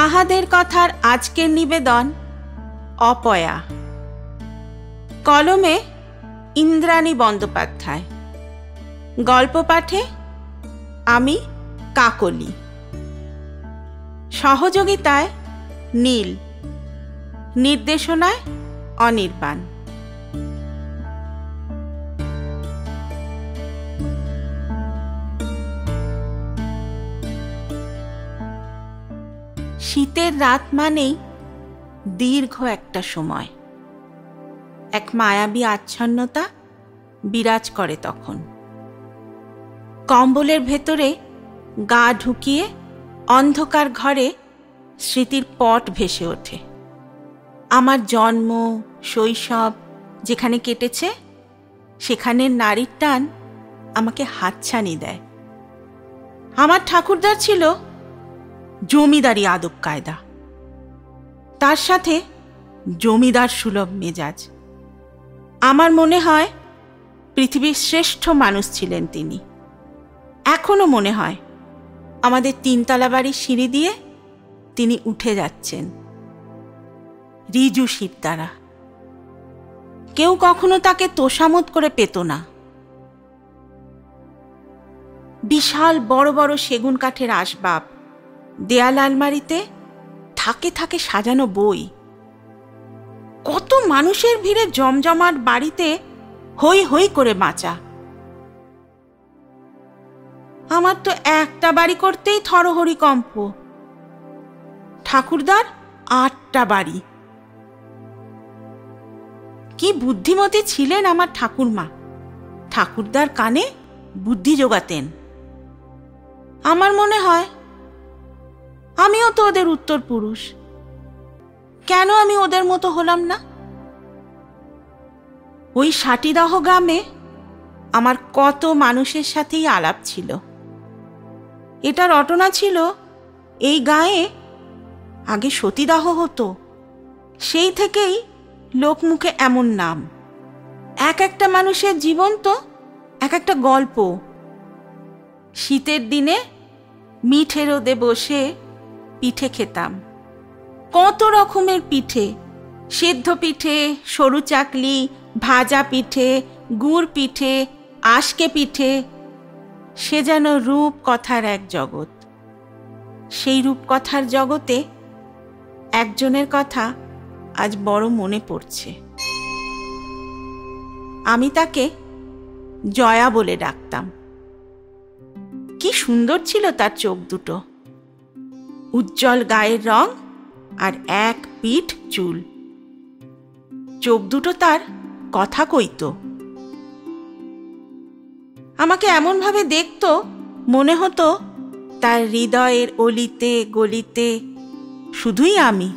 তাহাদের কথার আজকের নিবেদন অপয়া। কলমে ইন্দ্রাণী বন্দ্যোপাধ্যায়। গল্প পাঠে আমি কাকলি। সহযোগিতায় নীল। নির্দেশনায় অনির্বাণ। শীতের রাত মানেই দীর্ঘ একটা সময়, এক মায়াবী আচ্ছন্নতা বিরাজ করে তখন। কম্বলের ভেতরে গা ঢুকিয়ে অন্ধকার ঘরে স্মৃতির পট ভেসে ওঠে। আমার জন্ম শৈশব যেখানে কেটেছে সেখানের নারীর টান আমাকে হাতছানি দেয়। আমার ঠাকুরদার ছিল জমিদারি আদব কায়দা, তার সাথে জমিদার সুলভ মেজাজ। আমার মনে হয় পৃথিবীর শ্রেষ্ঠ মানুষ ছিলেন তিনি। এখনো মনে হয় আমাদের তিনতলা বাড়ির সিঁড়ি দিয়ে তিনি উঠে যাচ্ছেন রিজু শির দ্বারা। কেউ কখনো তাকে তোষামোদ করে পেত না। বিশাল বড় বড় সেগুন কাঠের আসবাব, দেয়াল আলমারিতে থাকে থাকে সাজানো বই। কত মানুষের ভিড়ে জমজমাট বাড়িতে হই হই করে বাঁচা। আমার তো একটা বাড়ি করতেই থরহরি কম্প, ঠাকুরদার 8টা বাড়ি। কি বুদ্ধিমতী ছিলেন আমার ঠাকুরমা! ঠাকুরদার কানে বুদ্ধি জোগাতেন। আমার মনে হয় আমিও তো ওদের উত্তর পুরুষ। কেন আমি ওদের মতো হলাম না? ওই সাটিদাহ গ্রামে আমার কত মানুষের সাথেই আলাপ ছিল। এটা রটনা ছিল এই গায়ে আগে সতীদাহ হতো। সেই থেকেই লোকমুখে এমন নাম। এক একটা মানুষের জীবন তো এক একটা গল্প। শীতের দিনে মিঠে রোদে বসে পিঠে খেতাম। কত রকমের পিঠে, সেদ্ধ পিঠে, সরু চাকলি, ভাজা পিঠে, গুড় পিঠে, আশকে পিঠে। সে যেন রূপকথার এক জগৎ। সেই রূপকথার জগতে একজনের কথা আজ বড় মনে পড়ছে। আমি তাকে জয়া বলে ডাকতাম। কি সুন্দর ছিল তার চোখ দুটো, উজ্জ্বল গায়ের রং আর এক পিঠ চুল। চোখ দুটো তার কথা কইত। আমাকে এমন ভাবে দেখতো মনে হতো তার হৃদয়ের অলিতে গলিতে শুধুই আমি।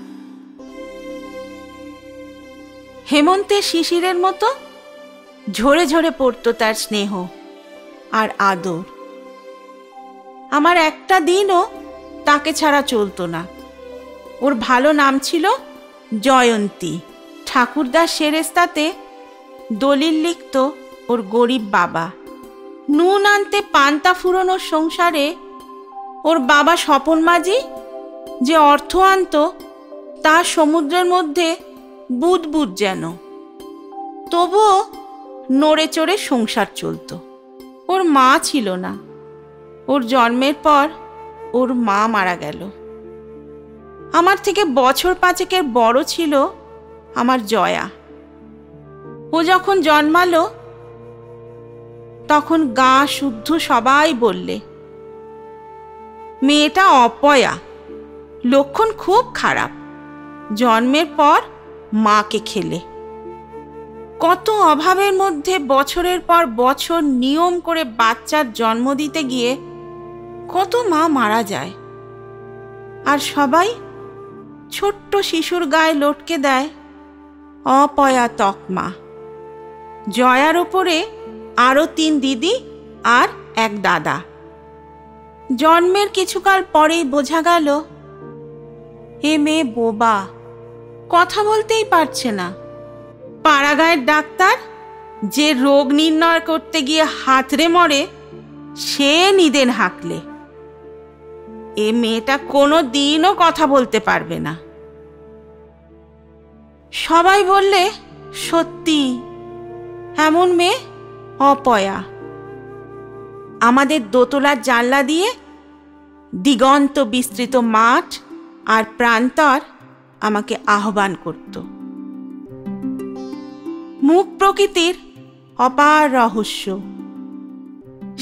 হেমন্তের শিশিরের মতো ঝরে ঝরে পড়তো তার স্নেহ আর আদর। আমার একটা দিনও তাকে ছাড়া চলতো না। ওর ভালো নাম ছিল জয়ন্তী। ঠাকুরদার সেরেস্তাতে দলিল লিখত ওর গরিব বাবা। নুন আনতে পান্তা ফুরোনোর সংসারে ওর বাবা স্বপন মাঝি যে অর্থ আনত তা সমুদ্রের মধ্যে বুদ বুদ যেন। তবুও নড়ে চড়ে সংসার চলত। ওর মা ছিল না। ওর জন্মের পর ওর মা মারা গেল। আমার থেকে বছর 5 বড় ছিল আমার জয়া। ও যখন জন্মালো তখন গা শুদ্ধ সবাই বললে, মেয়েটা অপয়া, লক্ষণ খুব খারাপ, জন্মের পর মাকে খেলে। কত অভাবের মধ্যে বছরের পর বছর নিয়ম করে বাচ্চার জন্ম দিতে গিয়ে কত মা মারা যায়। আর সবাই ছোট্ট শিশুর গায়ে লটকে দেয় অপয়া তকমা। জয়ার ওপরে আরো 3 দিদি আর এক দাদা। জন্মের কিছুকাল পরেই বোঝা গেল এ মেয়ে বোবা, কথা বলতেই পারছে না। পাড়াগাঁয়ের ডাক্তার যে রোগ নির্ণয় করতে গিয়ে হাতড়ে মরে, সে নিদেন হাঁকলে। এ মেয়েটা কোনো দিনও কথা বলতে পারবে না। সবাই বললে সত্যি এমন মেয়ে অপয়া। আমাদের দোতলার জানলা দিয়ে দিগন্ত বিস্তৃত মাঠ আর প্রান্তর আমাকে আহ্বান করত। মুখ প্রকৃতির অপার রহস্য,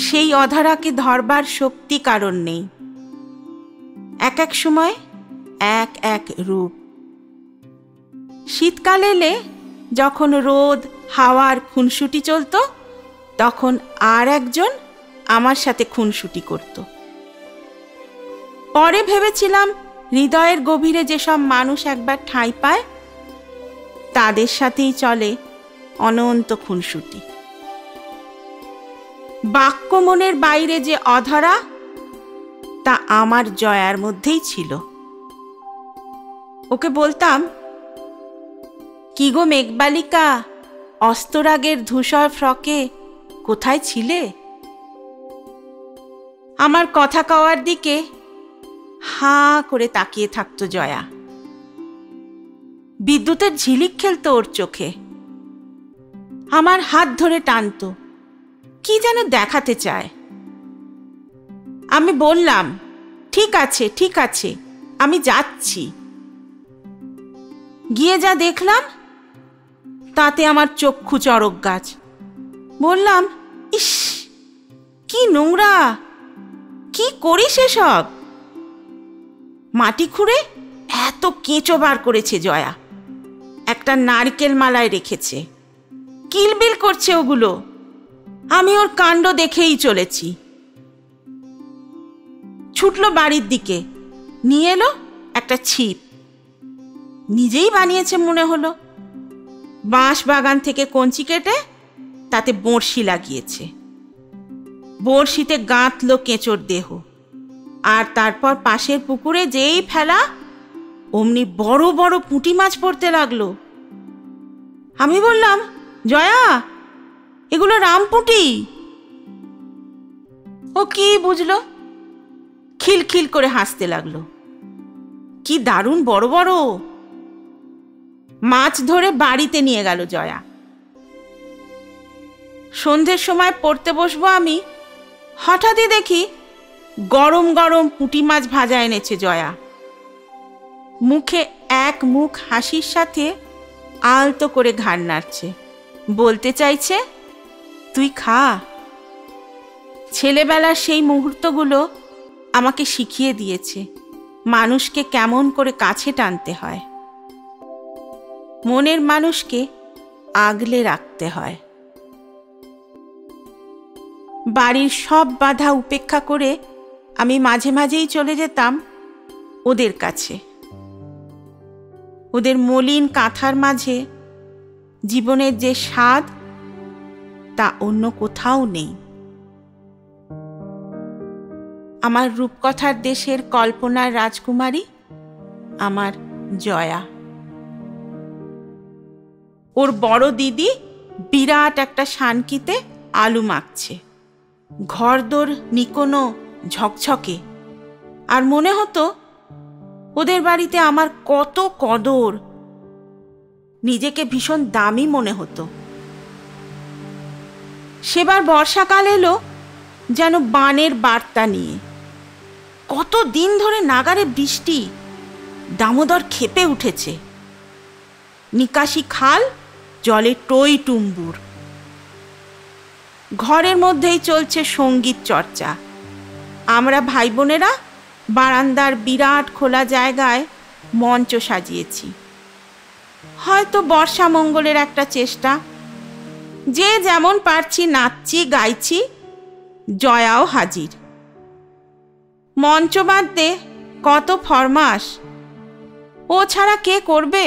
সেই অধরাকে ধরবার শক্তি কারণ নেই। এক এক সময় এক এক রূপ। শীতকাল এলে যখন রোদ হাওয়ার খুনসুটি চলত, তখন আর একজন আমার সাথে খুনসুটি করত। পরে ভেবেছিলাম হৃদয়ের গভীরে যেসব মানুষ একবার ঠাঁই পায় তাদের সাথেই চলে অনন্ত খুনসুটি। বাক্য মনের বাইরে যে অধরা, তা আমার জয়ার মধ্যেই ছিল। ওকে বলতাম, কি গো মেঘবালিকা, অস্তরাগের ধূসর ফ্রকে কোথায় ছিলে? আমার কথা কওয়ার দিকে হাঁ করে তাকিয়ে থাকতো জয়া। বিদ্যুতের ঝিলিক খেলতো ওর চোখে। আমার হাত ধরে টানতো, কি যেন দেখাতে চায়। আমি বললাম, ঠিক আছে ঠিক আছে, আমি যাচ্ছি। গিয়ে যা দেখলাম তাতে আমার চক্ষু চড়ক গাছ। বললাম, ইস কি নোংরা, কি করিস এসব? মাটি খুঁড়ে এত কেঁচো বার করেছে জয়া, একটা নারকেল মালায় রেখেছে, কিলবিল করছে ওগুলো। আমি ওর কাণ্ড দেখেই চলেছি। ছুটলো বাড়ির দিকে, নিয়ে এলো একটা ছিপ। নিজেই বানিয়েছে মনে হলো। বাঁশ বাগান থেকে কঞ্চি কেটে তাতে বড়শি লাগিয়েছে। বড়শিতে গাঁথলো কেঁচোর দেহ, আর তারপর পাশের পুকুরে যেই ফেলা, অমনি বড় বড় পুঁটি মাছ পড়তে লাগলো। আমি বললাম, জয়া, এগুলো রামপুঁটি। ও কি বুঝলো, খিলখিল করে হাসতে লাগলো। কি দারুণ বড় বড়! মাছ ধরে বাড়িতে নিয়ে গেল জয়া। সন্ধ্যের সময় পড়তে বসবো আমি, হঠাৎই দেখি গরম গরম পুঁটি মাছ ভাজা এনেছে জয়া। মুখে এক মুখ হাসির সাথে আলতো করে ঘাড় নাড়ছে, বলতে চাইছে, তুই খা। ছেলেবেলার সেই মুহূর্তগুলো আমাকে শিখিয়ে দিয়েছে মানুষকে কেমন করে কাছে টানতে হয়, মনের মানুষকে আগলে রাখতে হয়। বাড়ির সব বাধা উপেক্ষা করে আমি মাঝে মাঝেই চলে যেতাম ওদের কাছে। ওদের মলিন কাঁথার মাঝে জীবনের যে স্বাদ, তা অন্য কোথাও নেই। আমার রূপকথার দেশের কল্পনার রাজকুমারী আমার জয়া। ওর বড় দিদি বিরাট একটা শানকিতে আলু মাখছে। ঘরদোর নিকোনো ঝকঝকে, আর মনে হতো ওদের বাড়িতে আমার কত কদর। নিজেকে ভীষণ দামি মনে হতো। সেবার বর্ষাকাল এলো যেন বানের বার্তা নিয়ে। কত দিন ধরে নাগারে বৃষ্টি, দামোদর ক্ষেপে উঠেছে। নিকাশি খাল জলে টই টুম্বুর। ঘরের মধ্যেই চলছে সঙ্গীত চর্চা। আমরা ভাই বোনেরা বারান্দার বিরাট খোলা জায়গায় মঞ্চ সাজিয়েছি। হয়তো বর্ষা মঙ্গলের একটা চেষ্টা। যে যেমন পারছি নাচছি গাইছি। জয়াও হাজির। মঞ্চ বাঁধতে কত ফরমাস, ও ছাড়া কে করবে?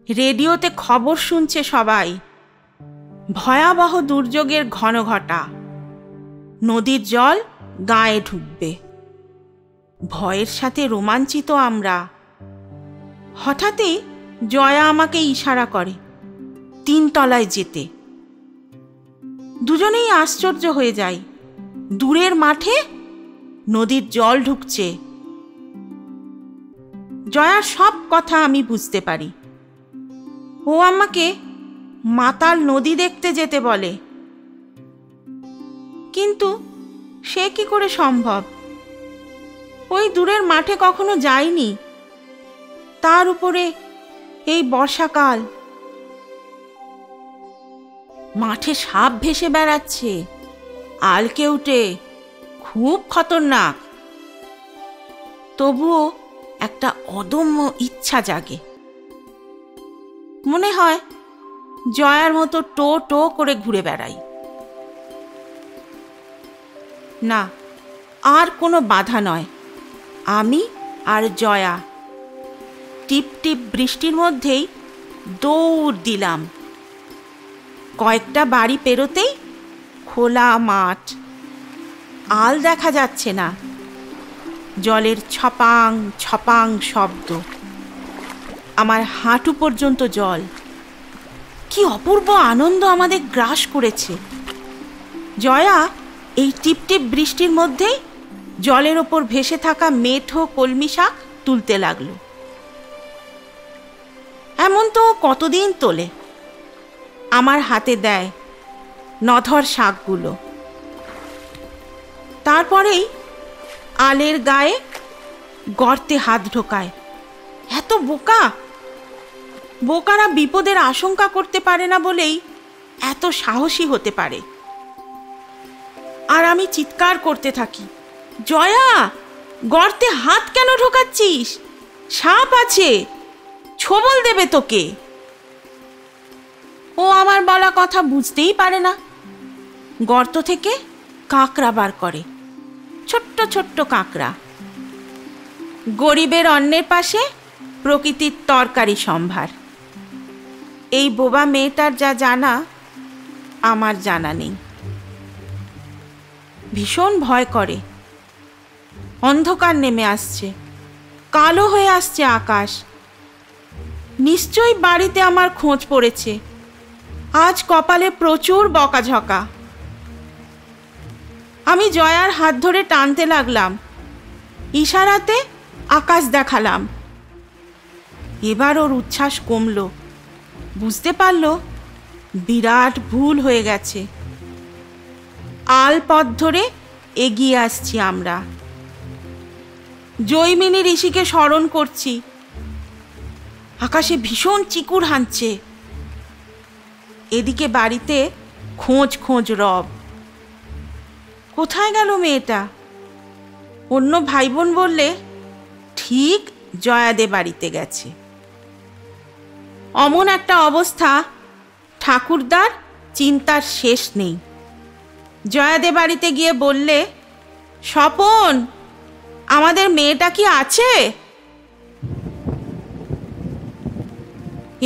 রেডিওতে খবর শুনছে সবাই। ভয়াবহ দুর্যোগের ঘনঘটা। নদীর জল গায়ে ঢুকবে। ভয়ের সাথে রোমাঞ্চিত আমরা। হঠাৎই জয়া আমাকে ইশারা করে 3 তলায় যেতে। দুজনেই আশ্চর্য হয়ে যাই। দূরের মাঠে নদীর জল ঢুকছে। জয়ার সব কথা আমি বুঝতে পারি। ও আমাকে মাতাল নদী দেখতে যেতে বলে, কিন্তু সে কি করে সম্ভব? ওই দূরের মাঠে কখনো যাইনি, তার উপরে এই বর্ষাকাল। মাঠে সাপ ভেসে বেড়াচ্ছে, আলকে উঠে, খুব খতরনাক। তবুও একটা অদম্য ইচ্ছা জাগে। মনে হয় জয়ার মতো টো টো করে ঘুরে বেড়াই। না, আর কোনো বাধা নয়। আমি আর জয়া টিপ টিপ বৃষ্টির মধ্যেই দৌড় দিলাম। কয়েকটা বাড়ি পেরোতেই খোলা মাঠ, আল দেখা যাচ্ছে না, জলের ছপাং ছপাং শব্দ, আমার হাঁটু পর্যন্ত জল। কি অপূর্ব আনন্দ আমাদের গ্রাস করেছে। জয়া এই টিপটিপ বৃষ্টির মধ্যেই জলের ওপর ভেসে থাকা মেঠো কলমি শাক তুলতে লাগলো। এমন তো কতদিন তোলে, আমার হাতে দেয় নধর শাকগুলো। তারপরেই আলের গায়ে গর্তে হাত ঢোকায়। এত বোকা! বোকারা বিপদের আশঙ্কা করতে পারে না বলেই এত সাহসী হতে পারে। আর আমি চিৎকার করতে থাকি, জয়া, গর্তে হাত কেন ঢোকাচ্ছিস? সাপ আছে, ছোবল দেবে তোকে। ও আমার বলা কথা বুঝতেই পারে না। গর্ত থেকে কাঁকড়া বার করে, ছোট্ট ছোট্ট কাঁকড়া। গরিবের অন্নের পাশে প্রকৃতির তরকারি সম্ভার। এই বোবা মেয়েটার যা জানা আমার জানা নেই। ভীষণ ভয় করে। অন্ধকার নেমে আসছে, কালো হয়ে আসছে আকাশ। নিশ্চয়ই বাড়িতে আমার খোঁজ পড়েছে। আজ কপালে প্রচুর বকাঝকা। আমি জয়ার হাত ধরে টানতে লাগলাম, ইশারাতে আকাশ দেখালাম। এবার ওর উচ্ছ্বাস কমল, বুঝতে পারল বিরাট ভুল হয়ে গেছে। আল পথ ধরে এগিয়ে আসছি আমরা। জৈমিনী ঋষিকে স্মরণ করছি। আকাশে ভীষণ চিকুর হানছে। এদিকে বাড়িতে খোঁজ খোঁজ রব। কোথায় গেল মেয়েটা? অন্য ভাই বোন বললে ঠিক জয়াদে বাড়িতে গেছে। অমন একটা অবস্থা, ঠাকুরদার চিন্তার শেষ নেই। জয়াদে বাড়িতে গিয়ে বললে, স্বপন, আমাদের মেয়েটা কি আছে?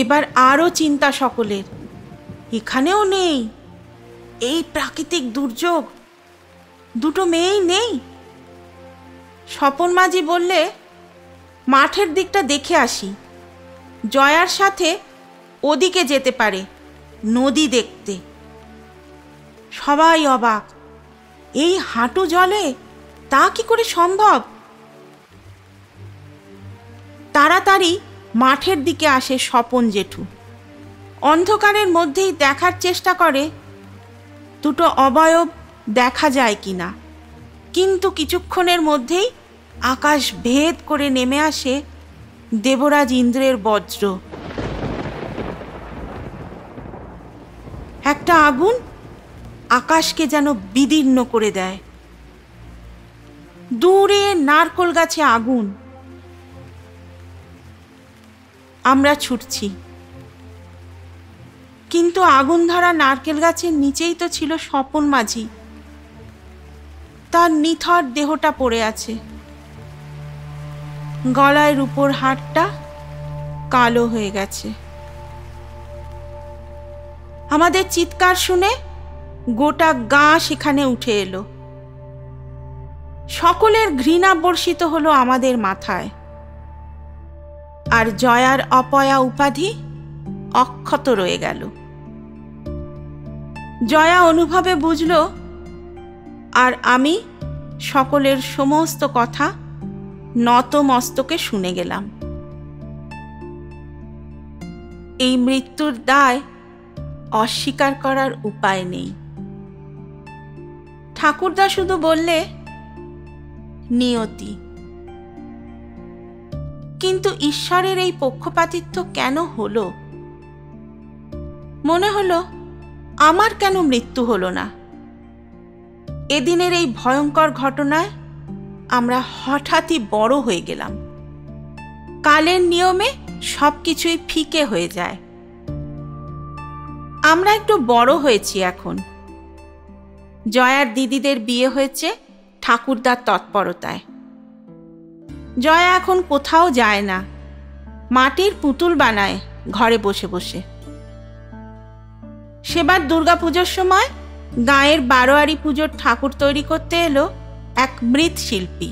এবার আরও চিন্তা সকলের, এখানেও নেই। এই প্রাকৃতিক দুর্যোগ, দুটো মেয়েই নেই। স্বপন মাঝি বললে, মাঠের দিকটা দেখে আসি, জয়ার সাথে ওদিকে যেতে পারে নদী দেখতে। সবাই অবাক, এই হাঁটু জলে তা কি করে সম্ভব? তাড়াতাড়ি মাঠের দিকে আসে স্বপন জেঠু। অন্ধকারের মধ্যেই দেখার চেষ্টা করে দুটো অবয়ব দেখা যায় কিনা। কিন্তু কিছুক্ষণের মধ্যেই আকাশ ভেদ করে নেমে আসে দেবরাজ ইন্দ্রের বজ্র। একটা আগুন আকাশকে যেন বিদীর্ণ করে দেয়। দূরে নারকোল গাছে আগুন। আমরা ছুটছি, কিন্তু আগুন ধরা নারকেল গাছের নিচেই তো ছিল স্বপন মাঝি। তার নিথর দেহটা পড়ে আছে, গলায় রূপোর হারটা কালো হয়ে গেছে। আমাদের চিৎকার শুনে গোটা গা সেখানে উঠে এলো। সকলের ঘৃণা বর্ষিত হলো আমাদের মাথায়। আর জয়ার অপয়া উপাধি অক্ষত রয়ে গেল। জয়া অনুভবে বুঝল আর আমি সকলের সমস্ত কথা নত মস্তকে শুনে গেলাম। এই মৃত্যুর দায় অস্বীকার করার উপায় নেই। ঠাকুরদা শুধু বললে, নিয়তি। কিন্তু ঈশ্বরের এই পক্ষপাতিত্ব কেন হলো? মনে হলো, আমার কেন মৃত্যু হলো না? এদিনের এই ভয়ঙ্কর ঘটনায় আমরা হঠাৎই বড় হয়ে গেলাম। কালের নিয়মে সবকিছুই ফিকে হয়ে যায়। আমরা একটু বড় হয়েছি এখন। জয়ার দিদিদের বিয়ে হয়েছে ঠাকুরদার তৎপরতায়। জয়া এখন কোথাও যায় না, মাটির পুতুল বানায় ঘরে বসে বসে। সেবার দুর্গাপুজোর সময় গাঁয়ের বারোয়ারি পুজোর ঠাকুর তৈরি করতে এলো এক মৃৎশিল্পী।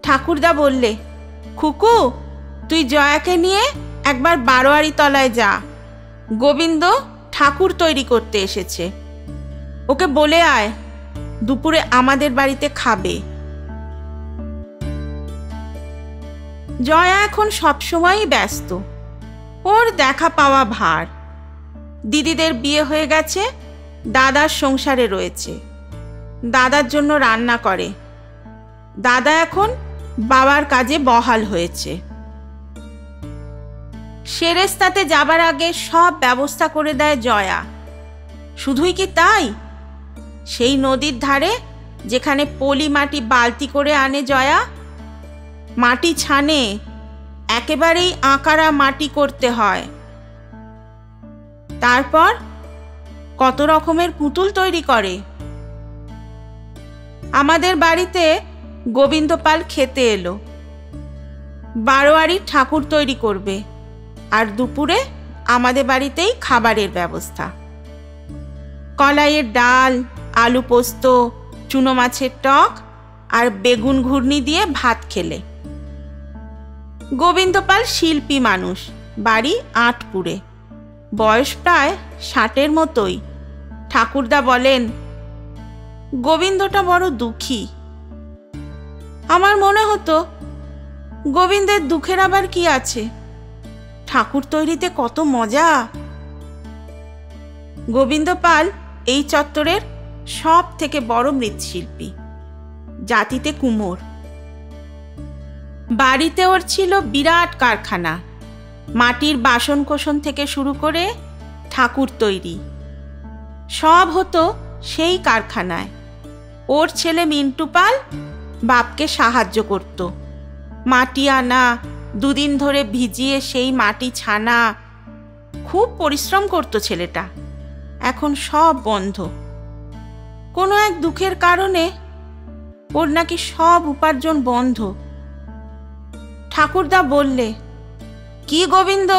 ঠাকুরদা বললে, খুকু, তুই জয়াকে নিয়ে একবার বারোয়ারি তলায় যা, গোবিন্দ ঠাকুর তৈরি করতে এসেছে, ওকে বলে আয় দুপুরে আমাদের বাড়িতে খাবে। জয়া এখন সবসময়ই ব্যস্ত, ওর দেখা পাওয়া ভার। দিদিদের বিয়ে হয়ে গেছে, দাদার সংসারে রয়েছে, দাদার জন্য রান্না করে। দাদা এখন বাবার কাজে বহাল হয়েছে। সেরেস্তাতে যাবার আগে সব ব্যবস্থা করে দেয় জয়া। শুধুই কি তাই, সেই নদীর ধারে যেখানে পলি মাটি বালতি করে আনে জয়া, মাটি ছানে, একেবারেই আঁকারা মাটি করতে হয়। তারপর কত রকমের পুতুল তৈরি করে। আমাদের বাড়িতে গোবিন্দপাল খেতে এলো। বারোয়ারির ঠাকুর তৈরি করবে, আর দুপুরে আমাদের বাড়িতেই খাবারের ব্যবস্থা। কলাইয়ের ডাল, আলু পোস্ত, চুনো মাছের টক আর বেগুন ঘুর্নি দিয়ে ভাত খেলে। গোবিন্দপাল শিল্পী মানুষ, বাড়ি আটপুরে, বয়স প্রায় 60-এর মতোই। ঠাকুরদা বলেন, গোবিন্দটা বড় দুঃখী। আমার মনে হতো, গোবিন্দের দুঃখের আবার কি আছে? ঠাকুর তৈরিতে কত মজা। গোবিন্দপাল এই চত্বরের সব থেকে বড় মৃৎশিল্পী, জাতিতে কুমোর। বাড়িতে ওর ছিল বিরাট কারখানা, মাটির বাসন কোসন থেকে শুরু করে ঠাকুর তৈরি সব হতো সেই কারখানায়। ওর ছেলে মিন্টু পাল বাপকে সাহায্য করত, মাটি আনা, দুদিন ধরে ভিজিয়ে সেই মাটি ছানা। খুব পরিশ্রম করত ছেলেটা। এখন সব বন্ধ। কোনো এক দুঃখের কারণে ওর নাকি সব উপার্জন বন্ধ। ঠাকুরদা বললে, কি গোবিন্দ,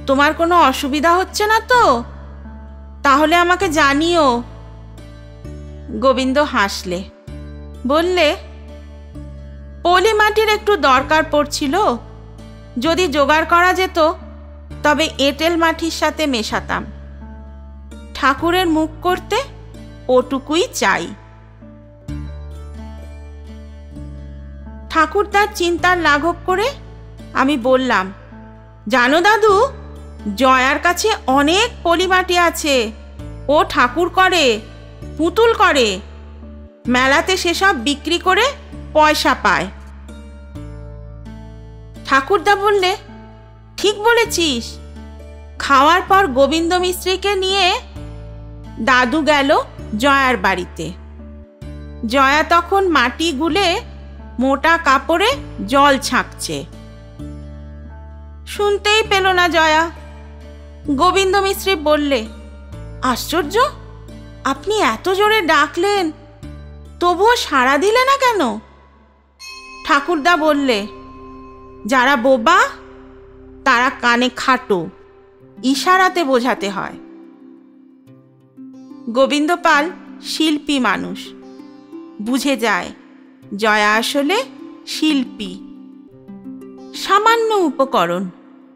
তোমার কোনো অসুবিধা হচ্ছে না তো? তাহলে আমাকে জানিও। গোবিন্দ হাসলে, বললে, পলি মাটির একটু দরকার পড়ছিল, যদি জোগাড় করা যেত তবে এঁটেল মাটির সাথে মেশাতাম। ঠাকুরের মুখ করতে ওটুকুই চাই। ঠাকুরদার চিন্তার লাঘব করে আমি বললাম, জানো দাদু, জয়ার কাছে অনেক পলি মাটি আছে। ও ঠাকুর করে, পুতুল করে, মেলাতে সেসব বিক্রি করে পয়সা পায়। ঠাকুরদা বললে, ঠিক বলেছিস। খাওয়ার পর গোবিন্দ মিস্ত্রিকে নিয়ে দাদু গেল জয়ার বাড়িতে। জয়া তখন মাটি গুলে মোটা কাপড়ে জল ছাঁকছে। শুনতেই পেল না জয়া। গোবিন্দ মিস্ত্রি বললে, আশ্চর্য, আপনি এত জোরে ডাকলেন, তবুও সাড়া দিলে না কেন? ঠাকুরদা বললে, যারা বোবা তারা কানে খাটো, ইশারাতে বোঝাতে হয়। গোবিন্দপাল শিল্পী মানুষ, বুঝে যায় জয়া আসলে শিল্পী। সামান্য উপকরণ,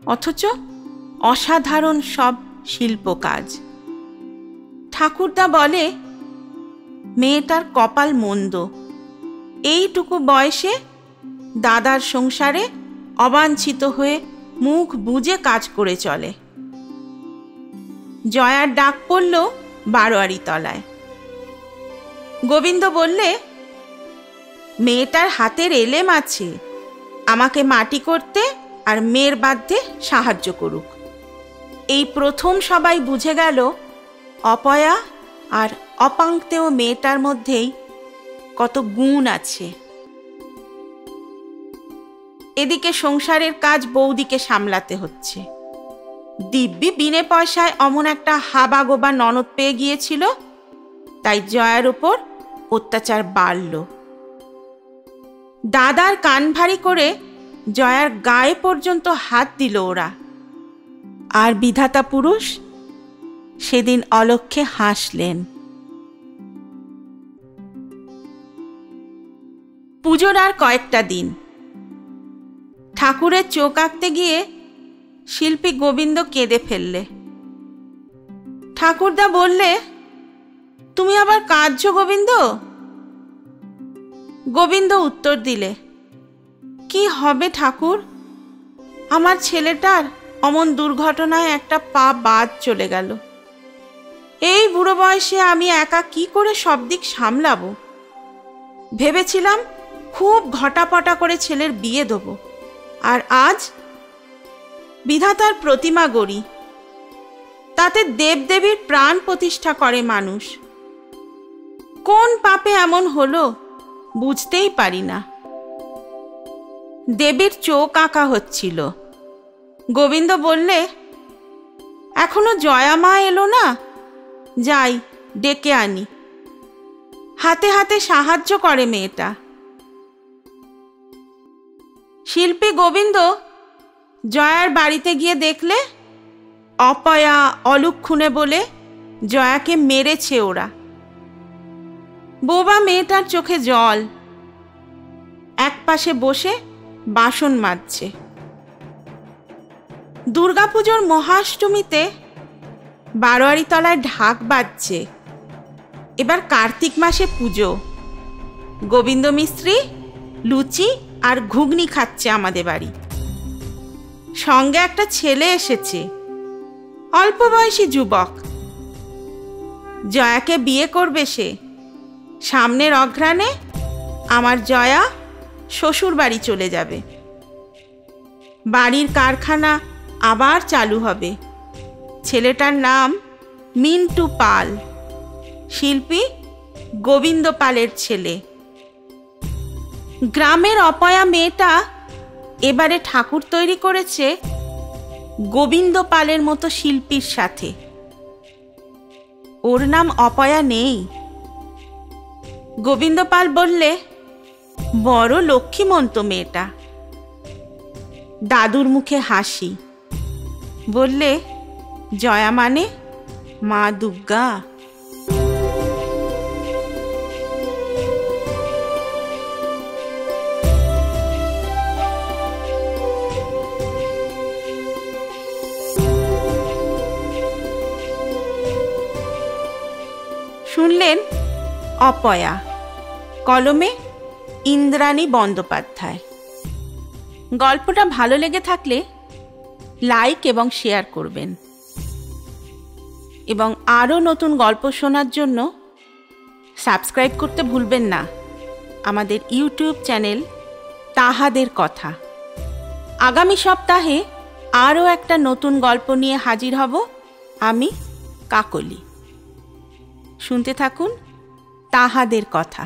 অথচ অসাধারণ সব শিল্প কাজ। ঠাকুরদা বলে, মেয়েটার কপাল মন্দ, এইটুকু বয়সে দাদার সংসারে অবাঞ্ছিত হয়ে মুখ বুজে কাজ করে চলে। জয়ার ডাক পড়ল বারোয়ারি তলায়। গোবিন্দ বললে, মেয়েটার হাতের এলেম আছে, আমাকে মাটি করতে আর মেয়ের বাধ্যে সাহায্য করুক। এই প্রথম সবাই বুঝে গেল অপয়া আর অপাঙ্ক্তেয় মেয়েটার মধ্যেই কত গুণ আছে। এদিকে সংসারের কাজ বৌদিকে সামলাতে হচ্ছে। দিব্যি বিনে পয়সায় অমন একটা হাবাগোবা ননদ পেয়ে গিয়েছিল, তাই জয়ার উপর অত্যাচার বাড়ল। দাদার কান ভারী করে জয়ার গায়ে পর্যন্ত হাত দিল ওরা। আর বিধাতা পুরুষ সেদিন অলক্ষ্যে হাসলেন। পুজোর আর কয়েকটা দিন। ঠাকুরের চোখ আঁকতে গিয়ে শিল্পী গোবিন্দ কেঁদে ফেললে। ঠাকুরদা বললে, তুমি আবার কাঁদছো গোবিন্দ? গোবিন্দ উত্তর দিলে, কি হবে ঠাকুর, আমার ছেলেটার অমন দুর্ঘটনায় একটা পা বাদ চলে গেল। এই বুড়ো বয়সে আমি একা কি করে সব দিক সামলাবো? ভেবেছিলাম খুব ঘটাপটা করে ছেলের বিয়ে দেব, আর আজ বিধাতার প্রতিমা গড়ি, তাতে দেবদেবীর প্রাণ প্রতিষ্ঠা করে মানুষ। কোন পাপে এমন হলো বুঝতেই পারি না। দেবীর চোখ আঁকা হচ্ছিল। গোবিন্দ বললে, এখনো জয়া মা এলো না, যাই ডেকে আনি। হাতে হাতে সাহায্য করে মেয়েটা। শিল্পী গোবিন্দ জয়ার বাড়িতে গিয়ে দেখলে অপয়া অলুক্ষণে বলে জয়াকে মেরেছে ওরা। বোবা মেয়েটার চোখে জল, একপাশে বসে বাসন মাজছে। দুর্গাপুজোর মহাষ্টমীতে বারোয়ারি তলায় ঢাক বাজছে। এবার কার্তিক মাসে পুজো। গোবিন্দ মিস্ত্রি লুচি আর ঘুগনি খাচ্ছে আমাদের বাড়ি। সঙ্গে একটা ছেলে এসেছে, অল্প বয়সী যুবক। জয়াকে বিয়ে করবে সে। সামনের অঘ্রাণে আমার জয়া শ্বশুর বাড়ি চলে যাবে। বাড়ির কারখানা আবার চালু হবে। ছেলেটার নাম মিন্টু পাল, শিল্পী গোবিন্দ পালের ছেলে। গ্রামের অপয়া মেয়েটা এবারে ঠাকুর তৈরি করেছে গোবিন্দ পালের মতো শিল্পীর সাথে। ওর নাম অপয়া নেই। গোবিন্দ পাল বললে, বড় লক্ষ্মীমন্ত মেয়েটা। দাদুর মুখে হাসি। বললে, জয়া মানে মা দুর্গা। শুনলেন অপয়া, কলমে ইন্দ্রাণী বন্দ্যোপাধ্যায়। গল্পটা ভালো লেগে থাকলে লাইক এবং শেয়ার করবেন, এবং আরও নতুন গল্প শোনার জন্য সাবস্ক্রাইব করতে ভুলবেন না আমাদের ইউটিউব চ্যানেল তাহাদের কথা। আগামী সপ্তাহে আরও একটা নতুন গল্প নিয়ে হাজির হব আমি, কাকলি। শুনতে থাকুন তাহাদের কথা।